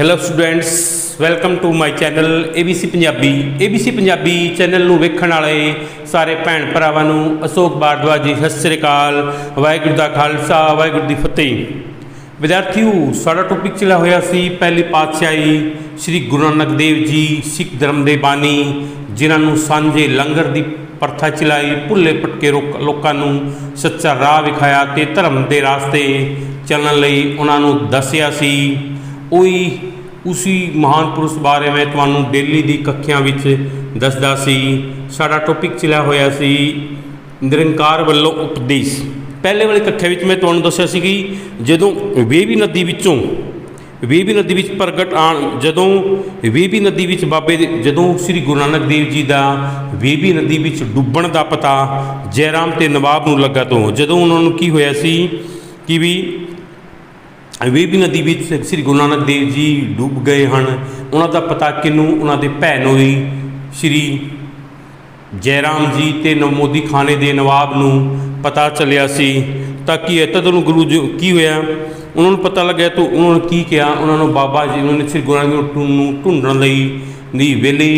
Hello students, welcome to my channel ABC Punjabi. ABC Punjabi channel नूं वेखण वाले सारे भैन भरावां नूं अशोक भारद्वाज जी सत श्री अकाल। वाहिगुरू दा खालसा वाहिगुरू दी फतेह। विद्यार्थियों, साडा टॉपिक चला होया सी पहली पातशाही श्री गुरु नानक देव जी सिख धर्म दे बानी, जिन्हां नूं सांझे लंगर दी प्रथा चलाई, भुल्ले भटके लोकां नूं सच्चा राह विखाया ते धर्म दे रास्ते चलण लई उन्हां नूं दस्सिया सी। उसी महान पुरुष बारे मैं तुहानूं डेली दी कक्षां विच दसदा सी। साडा टॉपिक चलिया होया सी निरंकार वल्लों उपदेश। पहले वाली कक्षा विच मैं तुहानूं दस्सिया सी कि जदों वेवी नदी विचों वेवी नदी विच प्रगट आण जदों वेवी नदी विच जदों श्री गुरु नानक देव जी दा वेवी नदी विच डुੱਬਣ दा पता जयराम ते नवाब नूं लगा तो जदों उन्हां नूं की होया सी कि भी वेवी नदी विच श्री गुरु नानक देव जी डूब गए हैं, उन्होंने पता किनू उन्होंने भैन हुई श्री जयराम जी ते मोदी खाने के नवाब नूं पता चलिया सी। ताकि तदों गुरु जी की होया उन्होंने पता लग्या तो उन्होंने की किया, उन्होंने बाबा जी उन्होंने श्री गुरु नानक ढूंढण लई वेले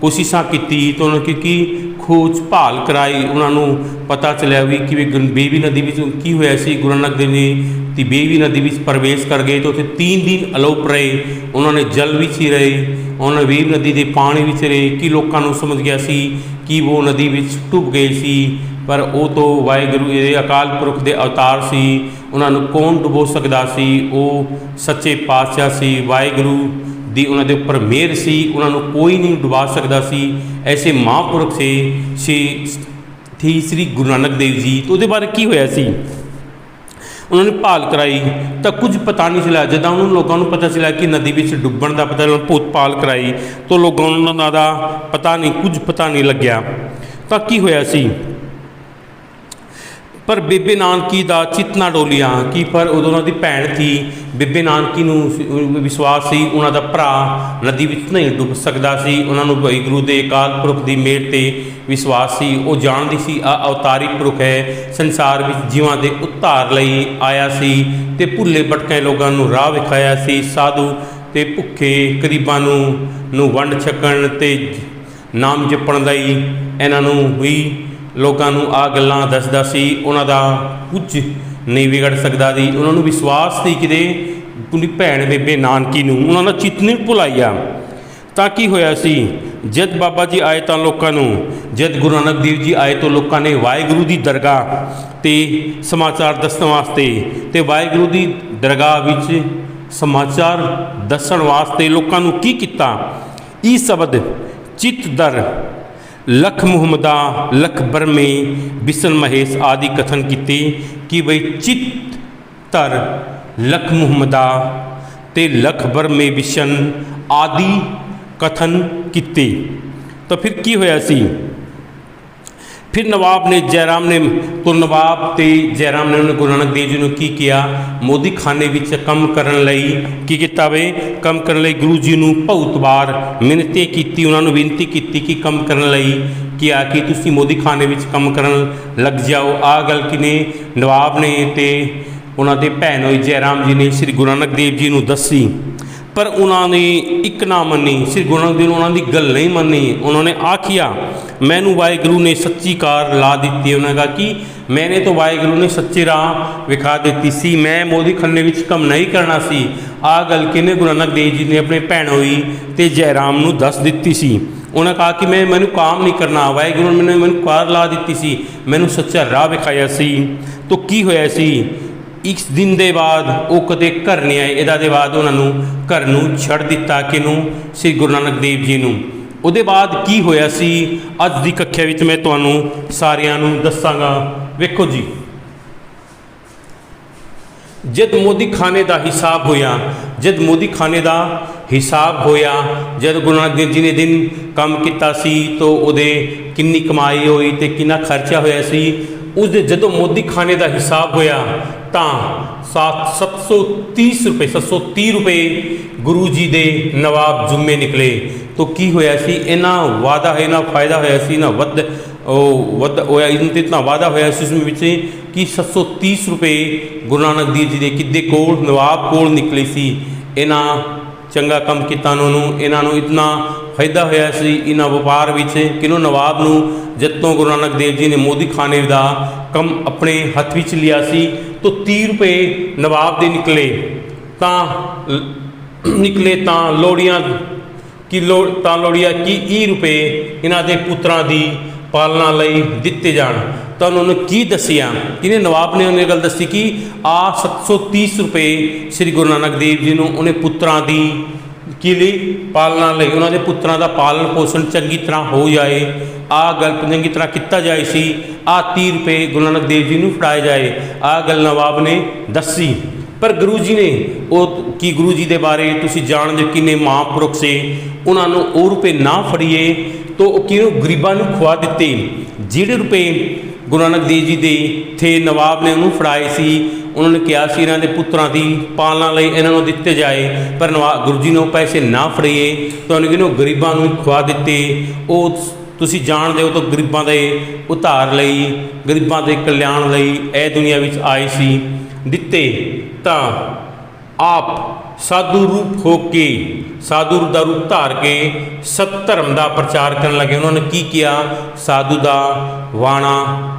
कोशिशां कीती तो उन्होंने की खोज भाल कराई। उन्होंने पता चलिया भी कि वेवी नदी में की होया सी गुरु नानक देव जी ती वेवी नदी में प्रवेश कर गए तो उत्थे 3 दिन अलोप रहे। उन्होंने जल विच ही रहे, उन्होंने वेवी नदी के पानी विच रहे कि लोगों को समझ गया सी कि वो नदी विच डुੱਬ गए सी, पर वो तो वाहिगुरू ये अकाल पुरख के अवतार सी। उन्होंने कौन डुबो सकता सी? वो सच्चे पातशाह सी, वाहिगुरू दी उन्होंने उपर मेहर सी, उन्होंने कोई नहीं डुबा सकता सी। ऐसे महापुरख से थी श्री गुरु नानक देव जी। तो वो बारे की होया सी उन्होंने भाल कराई तो कुछ पता नहीं चला। जदा उन्होंने लोगों को पता चला कि नदी में डुੱਬਣ का पता बहुत भाल कराई तो लोगों का पता नहीं कुछ पता नहीं लग्या। तो की होया सी पर बेबे नानकी का चित ना डोलिया कि पर उदों उन्होंने भैन थी बेबे नानकी नूं विश्वास सी उन्हों का भरा नदी में नहीं डुੱਬ सकता सी। उन्होंने वाहिगुरू के अकाल पुरख की मेहर ते विश्वास सी। वो जानती सी आ अवतारी पुरख है, संसार में जीवां दे उद्धार लई आया सी ते भुल्ले भटके लोगों नूं राह विखाया सी। साधु ते भुखे गरीबां नूं वंड छकण ते नाम जपण लई इन्हां नूं भी लोगों आ गल्लां दसदा सी। उन्हां दा कुछ नहीं बिगड़ सकता सी। उन्होंने विश्वास सी कि पूरी भैन बेबे नानकी नूं उन्होंने चित नहीं भुलाइया। तां की होया सी जद बाबा जी आए तो लोगों जद गुरु नानक देव जी आए तो लोगों ने वाहिगुरू की दरगाह ते समाचार दसण वास्ते ते वाहिगुरू की दरगाह विच समाचार दसण वास्ते लोगों की कीता। ई शब्द चित दर लख मुहम्मदा लख बरमे बिसन महेश आदि कथन किए कि बई चित तर लख मुहम्मदा ते लख बरमे बिशन आदि कथन किए। तो फिर की होया सी फिर नवाब ने जयराम ने तो नवाब ते जयराम ने उन्होंने गुरु नानक देव जी ने की किया मोदी खाने विच कम करन लई की कीता वे कम करन लई गुरु जी नूं बहुत बार मिन्नतें कीती, उन्होंने विनती की कि कम करन लई किया कि तुसीं मोदी खाने विच कम करन लग जाओ। आ गल किने नवाब ने ते उन्होंने भैन होई जयराम जी ने श्री गुरु नानक देव जी नूं दसी, पर उन्होंने एक ना मनी। श्री गुरु नानक देव ने उन्होंने गल नहीं मनी। उन्होंने आखिया मैनू वाहिगुरू ने सच्ची कार ला दी। उन्होंने कहा कि मैंने तो वाहिगुरू ने सच्ची राह विखा दी सी, मैं मोदी खन्ने विच कम नहीं करना सी। आ गल किने गुरु नानक देव जी ने अपने भैन होई ते जयराम नूं दस दी सी। उन्होंने कहा कि मैनू काम नहीं करना, वाहिगुरू ने मैनू कार ला दी सी, मैनू सच्चा राह विखाया सी। तो की होया सी इस दिन के बाद वो कदे घर नहीं आए। इहदा दे बाद उन्होंने घर नूं छड़ दिता किनू श्री गुरु नानक देव जी नूं। उहदे बाद की होया सी अज दी कक्षा विच मैं तुहानूं सारियां नूं दस्सांगा। वेखो जी, जद मोदी खाने का हिसाब होया जद गुरु नानक देव जी ने दिन काम किया सी तो उहदे किन्नी कमाई होई ते किन्ना खर्चा होया सी। उस जदों मोदी खाने का हिसाब होया तो 730 रुपये गुरु जी के नवाब जुम्मे निकले। तो की होया सी इन्ना वादा है इन्ना फायदा होया सी इन्ना वध होया इतना वादा होया सी उसमें कि 730 रुपये गुरु नानक देव जी के किदे कोल नवाब कोल निकले सी। इन्हां ਚੰਗਾ ਕੰਮ ਕੀਤਾ ਉਹਨਾਂ ਨੂੰ, ਇਹਨਾਂ ਨੂੰ ਇਤਨਾ ਫਾਇਦਾ ਹੋਇਆ ਸੀ ਇਹਨਾਂ ਵਪਾਰ ਵਿੱਚ ਕਿ ਉਹ ਨਵਾਬ ਨੂੰ ਜਦੋਂ ਗੁਰੂ ਨਾਨਕ ਦੇਵ ਜੀ ਨੇ ਮੋਦੀਖਾਨੇ ਦਾ ਕੰਮ ਆਪਣੇ ਹੱਥ ਵਿੱਚ ਲਿਆ ਸੀ ਤਾਂ 30 ਰੁਪਏ ਨਵਾਬ ਦੇ ਨਿਕਲੇ ਤਾਂ ਲੋੜੀਆਂ ਕਿ ਲੋੜੀਆਂ ਕਿ 30 ਰੁਪਏ ਇਹਨਾਂ ਦੇ ਪੁੱਤਰਾਂ ਦੀ ਪਾਲਣਾ ਲਈ ਦਿੱਤੇ ਜਾਣ। ਤਾਂ ਉਹਨਾਂ ਨੇ ਕੀ ਦੱਸਿਆ, ਕਿਨੇ ਨਵਾਬ ਨੇ ਉਹਨੇ ਗੱਲ ਦੱਸੀ ਕਿ 730 ਰੁਪਏ ਸ੍ਰੀ ਗੁਰੂ ਨਾਨਕ ਦੇਵ ਜੀ ਨੂੰ ਉਹਨੇ ਪੁੱਤਰਾਂ ਦੀ ਕੀ ਲਈ ਪਾਲਣਾ ਲਈ, ਉਹਨਾਂ ਦੇ ਪੁੱਤਰਾਂ ਦਾ ਪਾਲਣ ਪੋਸ਼ਣ ਚੰਗੀ ਤਰ੍ਹਾਂ ਹੋ ਜਾਏ, ਗੱਲ ਚੰਗੀ ਤਰ੍ਹਾਂ ਕੀਤਾ ਜਾਏ ਸੀ, 30 ਰੁਪਏ ਗੁਰੂ ਨਾਨਕ ਦੇਵ ਜੀ ਨੂੰ ਫੜਾਏ ਜਾਏ। ਗੱਲ ਨਵਾਬ ਨੇ ਦੱਸੀ। ਪਰ ਗੁਰੂ ਜੀ ਨੇ ਕਿ ਗੁਰੂ ਜੀ ਦੇ ਬਾਰੇ ਤੁਸੀਂ ਜਾਣਦੇ ਕਿੰਨੇ ਮਹਾਂਪੁਰਖ ਸੀ, ਉਹਨਾਂ ਨੂੰ ਉਹ ਰੁਪਏ ਨਾ ਫੜੀਏ ਤਾਂ ਉਹ ਕਿਹਨੂੰ ਗਰੀਬਾਂ ਨੂੰ ਖਵਾ ਦਿੱਤੇ। ਜਿਹੜੇ ਰੁਪਏ ਗੁਰੂ ਨਾਨਕ ਦੇਵ ਜੀ ਦੇ ਥੇ ਨਵਾਬ ਨੇ ਉਹਨੂੰ ਫੜਾਏ ਸੀ, ਉਹਨਾਂ ਨੇ ਕਿਹਾ ਸੀ ਇਹਨਾਂ ਦੇ ਪੁੱਤਰਾਂ ਦੀ ਪਾਲਣਾ ਲਈ ਇਹਨਾਂ ਨੂੰ ਦਿੱਤੇ ਜਾਏ, ਪਰ ਗੁਰੂ ਜੀ ਨੇ ਉਹ ਪੈਸੇ ਨਾ ਫੜੀਏ ਤਾਂ ਉਹਨੇ ਕਿਹਨੂੰ ਗਰੀਬਾਂ ਨੂੰ ਖਵਾ ਦਿੱਤੇ। ਉਹ ਤੁਸੀਂ ਜਾਣਦੇ ਹੋ ਤਾਂ ਗਰੀਬਾਂ ਦੇ ਉਧਾਰ ਲਈ, ਗਰੀਬਾਂ ਦੇ ਕਲਿਆਣ ਲਈ ਇਹ ਦੁਨੀਆ ਵਿੱਚ ਆਏ ਸੀ, ਦਿੱਤੇ। ਤਾਂ ਆਪ ਸਾਧੂ ਰੂਪ ਹੋ ਕੇ, ਸਾਧੂ ਦਾ ਰੂਪ ਧਾਰ ਕੇ ਸਤ ਧਰਮ ਦਾ ਪ੍ਰਚਾਰ ਕਰਨ ਲੱਗੇ। ਉਹਨਾਂ ਨੇ ਕੀ ਕਿਹਾ, ਸਾਧੂ ਦਾ ਬਾਣਾ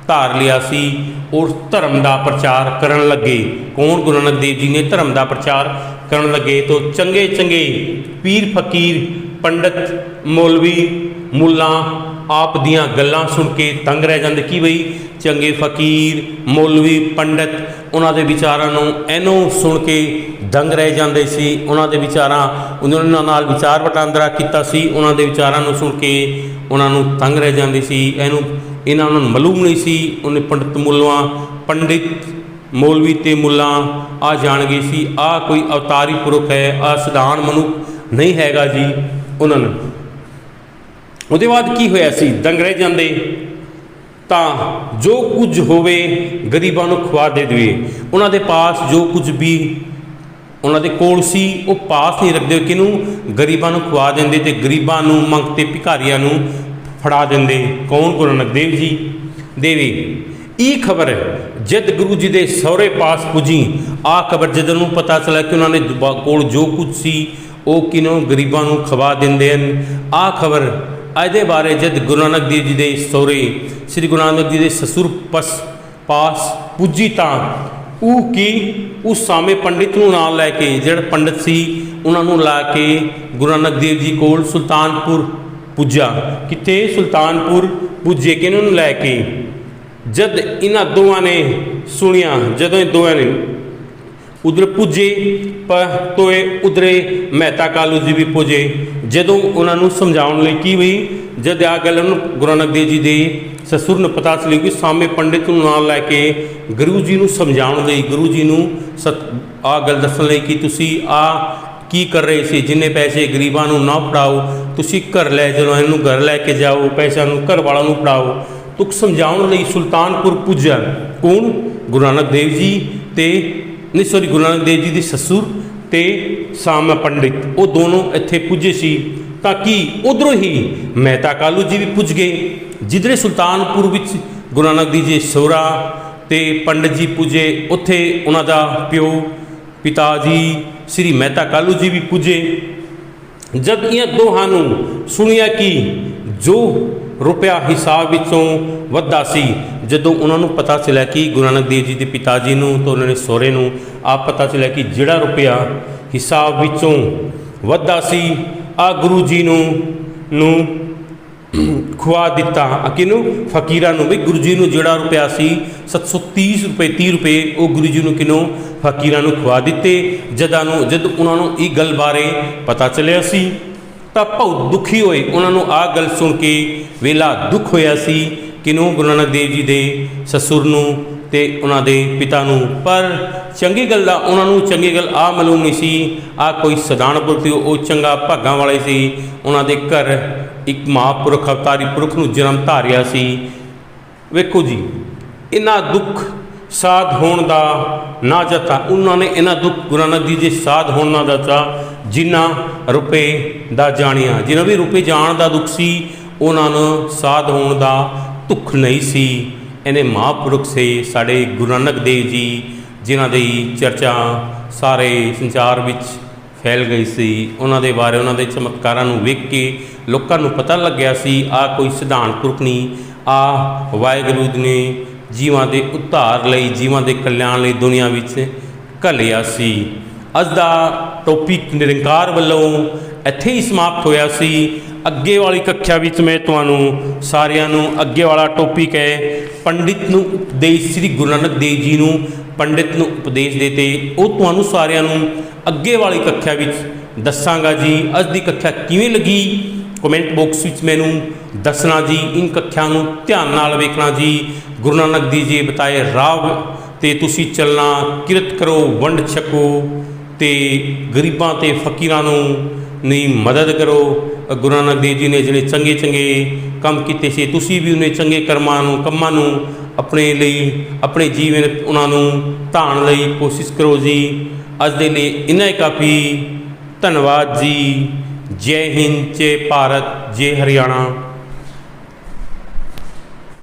ਧਾਰ ਲਿਆ ਸੀ ਔਰ ਧਰਮ ਦਾ ਪ੍ਰਚਾਰ ਕਰਨ ਲੱਗੇ। ਕੌਣ? ਗੁਰੂ ਨਾਨਕ ਦੇਵ ਜੀ ਨੇ ਧਰਮ ਦਾ ਪ੍ਰਚਾਰ ਕਰਨ ਲੱਗੇ। ਤਾਂ ਚੰਗੇ ਚੰਗੇ ਪੀਰ ਫਕੀਰ ਪੰਡਤ ਮੌਲਵੀ ਮੁੱਲਾ ਆਪ ਦੀਆਂ ਗੱਲਾਂ ਸੁਣ ਕੇ ਤੰਗ ਰਹਿ ਜਾਂਦੇ ਕਿ ਬਈ ਚੰਗੇ ਫਕੀਰ ਮੌਲਵੀ ਪੰਡਤ ਉਹਨਾਂ ਦੇ ਵਿਚਾਰਾਂ ਨੂੰ ਇਹਨੂੰ ਸੁਣ ਕੇ ਦੰਗ ਰਹਿ ਜਾਂਦੇ ਸੀ। ਉਹਨਾਂ ਦੇ ਵਿਚਾਰਾਂ, ਉਹਨਾਂ ਨਾਲ ਵਿਚਾਰ ਵਟਾਂਦਰਾ ਕੀਤਾ ਸੀ, ਉਹਨਾਂ ਦੇ ਵਿਚਾਰਾਂ ਨੂੰ ਸੁਣ ਕੇ ਉਹਨਾਂ ਨੂੰ ਤੰਗ ਰਹਿ ਜਾਂਦੀ ਸੀ। ਇਹਨਾਂ ਨੂੰ ਮਾਲੂਮ ਨਹੀਂ ਸੀ। ਉਹਨੇ ਪੰਡਿਤ ਮੌਲਵੀ ਤੇ ਮੁੱਲਾ ਜਾਣ ਗਏ ਸੀ ਕੋਈ ਅਵਤਾਰੀ ਪੁਰਖ ਹੈ, ਸਧਾਰਨ ਮਨੁੱਖ ਨਹੀਂ ਹੈਗਾ ਜੀ। ਉਹਨਾਂ ਨੂੰ ਉਹਦੇ ਬਾਅਦ ਕੀ ਹੋਇਆ ਸੀ, ਦੰਗ ਰਹਿ ਜਾਂਦੇ। ਤਾਂ ਜੋ ਕੁਝ ਹੋਵੇ ਗਰੀਬਾਂ ਨੂੰ ਖਵਾ ਦੇ ਦੇਵੇ। ਉਹਨਾਂ ਦੇ ਪਾਸ ਜੋ ਕੁਝ ਵੀ ਉਹਨਾਂ ਦੇ ਕੋਲ ਸੀ ਉਹ ਪਾਸ ਨਹੀਂ ਰੱਖਦੇ, ਕਿਹਨੂੰ? ਗਰੀਬਾਂ ਨੂੰ ਖਵਾ ਦਿੰਦੇ ਤੇ ਗਰੀਬਾਂ ਨੂੰ ਮੰਗਤੇ ਭਿਖਾਰੀਆਂ ਨੂੰ ਫੜਾ ਦਿੰਦੇ। ਕੌਣ? ਗੁਰੂ ਨਾਨਕ ਦੇਵ ਜੀ ਦੇਵੇ। ਇਹ ਖਬਰ ਜਦ ਗੁਰੂ ਜੀ ਦੇ ਸਹੁਰੇ ਪਾਸ ਪੁੱਜੀ, ਖਬਰ ਜਦੋਂ ਨੂੰ ਪਤਾ ਚੱਲਿਆ ਕਿ ਉਹਨਾਂ ਨੇ ਕੋਲ ਜੋ ਕੁਝ ਸੀ ਉਹ ਕਿਹਨੂੰ? ਗਰੀਬਾਂ ਨੂੰ ਖਵਾ ਦਿੰਦੇ ਹਨ। ਖਬਰ ਇਹਦੇ ਬਾਰੇ ਜਦ ਗੁਰੂ ਨਾਨਕ ਦੇਵ ਜੀ ਦੇ ਸਹੁਰੇ ਸ੍ਰੀ ਗੁਰੂ ਨਾਨਕ ਜੀ ਦੇ ਸਸੁਰ ਪਾਸ ਪੁੱਜੀ ਤਾਂ ਉਸ ਸਾਹਮਣੇ ਪੰਡਿਤ ਨੂੰ ਨਾਲ ਲੈ ਕੇ, ਜਿਹੜਾ ਪੰਡਿਤ ਸੀ ਉਹਨਾਂ ਨੂੰ ਲਾ ਕੇ ਗੁਰੂ ਨਾਨਕ ਦੇਵ ਜੀ ਕੋਲ ਸੁਲਤਾਨਪੁਰ ਪੁੱਜਾ। ਕਿੱਥੇ? ਸੁਲਤਾਨਪੁਰ ਪੁੱਜੇ ਕਿ ਇਹਨਾਂ ਨੂੰ ਲੈ ਕੇ। ਜਦ ਇਹਨਾਂ ਦੋਵਾਂ ਨੇ ਸੁਣਿਆ, ਜਦੋਂ ਇਹ ਦੋਵਾਂ ਨੇ ਉਧਰ ਪੁੱਜੇ ਤੋਏ ਉਧਰੇ ਮਹਿਤਾ ਕਾਲੂ ਜੀ ਵੀ ਪੁੱਜੇ। ਜਦੋਂ ਉਹਨਾਂ ਨੂੰ ਸਮਝਾਉਣ ਲਈ ਕੀ ਹੋਈ, ਜਦ ਗੱਲ ਉਹਨੂੰ ਗੁਰੂ ਨਾਨਕ ਦੇਵ ਜੀ ਦੇ ਸਸੁਰ ਨੂੰ ਪਤਾ ਚੱਲੀ ਕਿ ਸਾਹਮਣੇ ਪੰਡਿਤ ਨੂੰ ਨਾਲ ਲੈ ਕੇ ਗੁਰੂ ਜੀ ਨੂੰ ਸਮਝਾਉਣ ਲਈ, ਗੁਰੂ ਜੀ ਨੂੰ ਗੱਲ ਦੱਸਣ ਲਈ ਕਿ ਤੁਸੀਂ ਕੀ ਕਰ ਰਹੇ ਸੀ, ਜਿੰਨੇ ਪੈਸੇ ਗਰੀਬਾਂ ਨੂੰ ਨਾ ਫੜਾਓ, ਤੁਸੀਂ ਘਰ ਲੈ ਜਾਓ, ਇਹਨੂੰ ਘਰ ਲੈ ਕੇ ਜਾਓ, ਪੈਸਿਆਂ ਨੂੰ ਘਰ ਵਾਲਾਂ ਨੂੰ ਫੜਾਓ। ਤੁਕ ਸਮਝਾਉਣ ਲਈ ਸੁਲਤਾਨਪੁਰ ਪੁੱਜਾ। ਕੌਣ? ਗੁਰੂ ਨਾਨਕ ਦੇਵ ਜੀ ਗੁਰੂ ਨਾਨਕ ਦੇਵ ਜੀ ਦੇ ਸਸੁਰ ਤੇ ਸਾਹਮਣਾ ਪੰਡਿਤ, ਉਹ ਦੋਨੋਂ ਇੱਥੇ ਪੁੱਜੇ ਸੀ। ਤਾਂ ਕਿ ਉਧਰੋਂ ਹੀ ਮਹਿਤਾ ਕਾਲੂ ਜੀ ਵੀ ਪੁੱਜ ਗਏ। ਜਿੱਧਰੇ ਸੁਲਤਾਨਪੁਰ ਵਿੱਚ ਗੁਰੂ ਨਾਨਕ ਦੇਵ ਜੀ ਸਹੁਰਾ ਤੇ ਪੰਡਿਤ ਜੀ ਪੁੱਜੇ, ਉੱਥੇ ਉਹਨਾਂ ਦਾ ਪਿਤਾ ਜੀ ਸ੍ਰੀ ਮਹਿਤਾ ਕਾਲੂ ਜੀ ਵੀ ਪੁੱਜੇ। ਜਦ ਇਹ ਦੋਹਾਂ ਨੂੰ ਸੁਣਿਆ ਕਿ ਜੋ ਰੁਪਇਆ ਹਿਸਾਬ ਵਿੱਚੋਂ ਵੱਧਾ ਸੀ, ਜਦੋਂ ਉਹਨਾਂ ਨੂੰ ਪਤਾ ਚੱਲਿਆ ਕਿ ਗੁਰੂ ਨਾਨਕ ਦੇਵ ਜੀ ਦੇ ਪਿਤਾ ਜੀ ਨੂੰ ਤਾਂ ਉਹਨਾਂ ਨੇ ਸਹੁਰੇ ਨੂੰ ਪਤਾ ਚੱਲਿਆ ਕਿ ਜਿਹੜਾ ਰੁਪਇਆ ਹਿਸਾਬ ਵਿੱਚੋਂ ਵੱਧਾ ਸੀ ਗੁਰੂ ਜੀ ਨੂੰ ਖਵਾ ਦਿੱਤਾ। ਕਿਹਨੂੰ? ਫਕੀਰਾਂ ਨੂੰ। ਵੀ ਗੁਰੂ ਜੀ ਨੂੰ ਜਿਹੜਾ ਰੁਪਇਆ ਸੀ 730 ਰੁਪਏ ਉਹ ਗੁਰੂ ਜੀ ਨੂੰ ਕਿਹਨੂੰ? ਫਕੀਰਾਂ ਨੂੰ ਖਵਾ ਦਿੱਤੇ। ਜਦ ਉਹਨਾਂ ਨੂੰ ਇਹ ਗੱਲ ਬਾਰੇ ਪਤਾ ਚੱਲਿਆ ਸੀ ਤਾਂ ਬਹੁਤ ਦੁਖੀ ਹੋਏ। ਉਹਨਾਂ ਨੂੰ ਗੱਲ ਸੁਣ ਕੇ ਵੇਲਾ ਦੁੱਖ ਹੋਇਆ ਸੀ ਕਿਹਨੂੰ? ਗੁਰੂ ਨਾਨਕ ਦੇਵ ਜੀ ਦੇ ਸਸੁਰ ਨੂੰ ਤੇ ਉਹਨਾਂ ਦੇ ਪਿਤਾ ਨੂੰ। ਪਰ ਚੰਗੀ ਗੱਲ ਦਾ ਉਹਨਾਂ ਨੂੰ ਚੰਗੀ ਗੱਲ ਮਾਲੂਮ ਨਹੀਂ ਸੀ। ਕੋਈ ਸਧਾਰਨ ਪੁਰਖ ਸੀ, ਉਹ ਚੰਗਾ ਭਾਗਾਂ ਵਾਲੇ ਸੀ। ਉਹਨਾਂ ਦੇ ਘਰ ਇੱਕ ਮਹਾਂਪੁਰਖ ਅਵਤਾਰੀ ਪੁਰਖ ਨੂੰ ਜਨਮ ਧਾਰਿਆ ਸੀ। ਵੇਖੋ ਜੀ, ਇਹਨਾਂ ਦੁੱਖ ਸਾਧ ਹੋਣ ਦਾ ਨਾ ਜਤਾ ਉਹਨਾਂ ਨੇ, ਇਹਨਾਂ ਦੁੱਖ ਗੁਰੂ ਨਾਨਕ ਦੇਵ ਜੀ ਸਾਧ ਹੋਣ ਨਾ ਜਤਾ ਜਿਨ੍ਹਾਂ ਰੁਪਏ ਦਾ ਜਾਣਿਆ। ਜਿਹਨਾਂ ਵੀ ਰੁਪਏ ਜਾਣ ਦਾ ਦੁੱਖ ਸੀ ਉਹਨਾਂ ਨੂੰ ਸਾਧ ਹੋਣ ਦਾ ਦੁੱਖ ਨਹੀਂ ਸੀ। ਇਹਨੇ ਮਹਾਂਪੁਰਖ ਸੇ ਸਾਡੇ ਗੁਰੂ ਨਾਨਕ ਦੇਵ ਜੀ, ਜਿਨ੍ਹਾਂ ਦੀ ਚਰਚਾ ਸਾਰੇ ਸੰਸਾਰ ਵਿੱਚ ਫੈਲ ਗਈ ਸੀ। ਉਹਨਾਂ ਦੇ ਬਾਰੇ, ਉਹਨਾਂ ਦੇ ਚਮਤਕਾਰਾਂ ਨੂੰ ਵੇਖ ਕੇ ਲੋਕਾਂ ਨੂੰ ਪਤਾ ਲੱਗਿਆ ਸੀ ਆਹ ਕੋਈ ਸਿਧਾਂਤ ਪੁਰਖ ਨਹੀਂ, ਆਹ ਵਾਹਿਗੁਰੂ ਨੇ ਜੀਵਾਂ ਦੇ ਉਧਾਰ ਲਈ, ਜੀਵਾਂ ਦੇ ਕਲਿਆਣ ਲਈ ਦੁਨੀਆ ਵਿੱਚ ਘੱਲਿਆ ਸੀ। ਅੱਜ ਦਾ ਟੌਪਿਕ ਨਿਰੰਕਾਰ ਵੱਲੋਂ ਇੱਥੇ ਹੀ ਸਮਾਪਤ ਹੋਇਆ ਸੀ। ਅੱਗੇ ਵਾਲੀ ਕੱਖਿਆ ਵਿੱਚ ਮੈਂ ਤੁਹਾਨੂੰ ਸਾਰਿਆਂ ਨੂੰ, ਅੱਗੇ ਵਾਲਾ ਟੌਪਿਕ ਹੈ ਪੰਡਿਤ ਨੂੰ ਉਪਦੇਸ਼, ਸ੍ਰੀ ਗੁਰੂ ਨਾਨਕ ਦੇਵ ਜੀ ਨੂੰ ਪੰਡਿਤ ਨੂੰ ਉਪਦੇਸ਼ ਦਿੱਤੇ, ਉਹ ਤੁਹਾਨੂੰ ਸਾਰਿਆਂ ਨੂੰ ਅੱਗੇ ਵਾਲੀ ਕੱਖਿਆ ਵਿੱਚ ਦੱਸਾਂਗਾ ਜੀ। ਅੱਜ ਦੀ ਕੱਖਿਆ ਕਿਵੇਂ ਲੱਗੀ ਕਮੈਂਟ ਬਾਕਸ ਵਿੱਚ ਮੈਨੂੰ ਦੱਸਣਾ ਜੀ। ਇਨ ਕੱਖਿਆਂ ਨੂੰ ਧਿਆਨ ਨਾਲ ਵੇਖਣਾ ਜੀ। ਗੁਰੂ ਨਾਨਕ ਦੇਵ ਜੀ ਬਤਾਏ ਰਾਹ ਤੇ ਤੁਸੀਂ ਚੱਲਣਾ, ਕਿਰਤ ਕਰੋ, ਵੰਡ ਛਕੋ ਤੇ ਗਰੀਬਾਂ ਤੇ ਫਕੀਰਾਂ ਨੂੰ ਨਹੀਂ ਮਦਦ ਕਰੋ। ਗੁਰੂ ਨਾਨਕ ਦੇਵ ਜੀ ਨੇ ਜਿਹੜੇ ਚੰਗੇ ਚੰਗੇ ਕੰਮ ਕੀਤੇ ਸੀ, ਤੁਸੀਂ ਵੀ ਉਹਨੇ ਚੰਗੇ ਕੰਮਾਂ ਨੂੰ ਆਪਣੇ ਲਈ, ਆਪਣੇ ਜੀਵਨ ਉਹਨਾਂ ਨੂੰ ਧਾਰਨ ਲਈ ਕੋਸ਼ਿਸ਼ ਕਰੋ ਜੀ। ਅੱਜ ਦੇ ਲਈ ਇੰਨਾ ਹੀ ਕਾਫੀ। ਧੰਨਵਾਦ ਜੀ। ਜੈ ਹਿੰਦ, ਜੈ ਭਾਰਤ, ਜੈ ਹਰਿਆਣਾ।